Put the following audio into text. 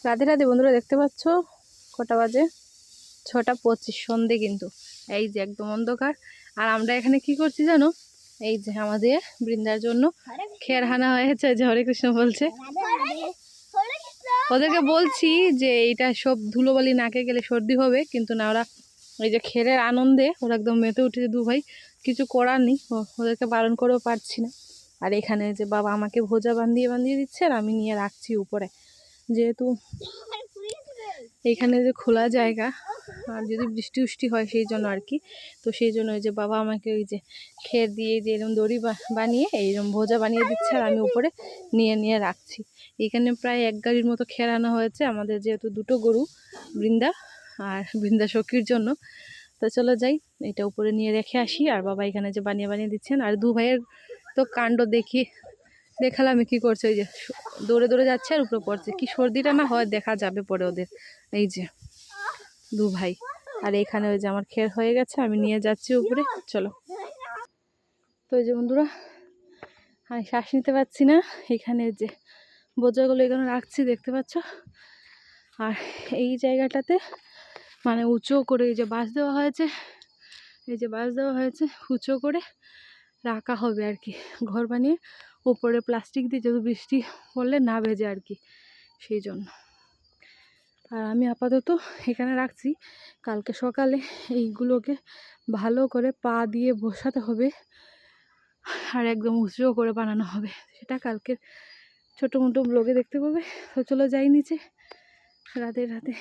রাধে রাধে বন্ধুরা, দেখতে পাচ্ছ কটা বাজে? 6:25 সন্ধে। কিন্তু এই যে একদম অন্ধকার। আর আমরা এখানে কি করছি জানো? এই যে আমাদের বৃন্দার জন্য খের হানা হয়েছে, যে হরে কৃষ্ণ বলছে। ওদেরকে বলছি যে এইটা সব ধুলোবালি নাকে গেলে সর্দি হবে, কিন্তু না, ওরা এই যে খেরের আনন্দে ওরা একদম মেতে উঠেছে। দু ভাই কিছু করার নেই, ওদেরকে বারণ করেও পারছি না। আর এখানে যে বাবা আমাকে ভোজা বান্ধিয়ে বান্ধিয়ে দিচ্ছে, আর আমি নিয়ে রাখছি উপরে, যেহেতু এইখানে যে খোলা জায়গা, আর যদি বৃষ্টি উষ্টি হয় সেই জন্য আর কি। তো সেই জন্য ওই যে বাবা আমাকে ওই যে খের দিয়ে যে এরকম দড়ি বানিয়ে এইরকম ভোজা বানিয়ে দিচ্ছে, আর আমি উপরে নিয়ে নিয়ে রাখছি। এখানে প্রায় 1 গাড়ির মতো খের আনা হয়েছে আমাদের, যেহেতু 2টো গরু, বৃন্দা আর বৃন্দা সখীর জন্য। তো চলো যাই, এটা উপরে নিয়ে রেখে আসি। আর বাবা এখানে যে বানিয়ে বানিয়ে দিচ্ছেন। আর দু ভাইয়ের তো কাণ্ড দেখালাম কি করছে, ওই যে দৌড়ে দৌড়ে যাচ্ছে আর উপরে পড়ছে। কি সর্দিটা না হয় দেখা যাবে পরে ওদের। এই যে দু ভাই। আর এখানে ওই যে আমার খের হয়ে গেছে, আমি নিয়ে যাচ্ছি উপরে। চলো। তো এই যে বন্ধুরা, আমি শ্বাস নিতে পারছি না। এখানে যে বোঝাগুলো এখানে রাখছি, দেখতে পাচ্ছ। আর এই জায়গাটাতে মানে উঁচু করে এই যে বাঁশ দেওয়া হয়েছে, এই যে বাঁশ দেওয়া হয়েছে উঁচু করে রাখা হবে আর কি, ঘর বানিয়ে উপরে প্লাস্টিক দিয়ে, যেহেতু বৃষ্টি পড়লে না ভেজে আর কি, সেই জন্য। আর আমি আপাতত এখানে রাখছি। কালকে সকালে এইগুলোকে ভালো করে পা দিয়ে বসাতে হবে, আর একদম উঁচু করে বানানো হবে। সেটা কালকের ছোটো মোটো ব্লগে দেখতে পাবে। তো চলো যাই নিচে। রাতে রাতে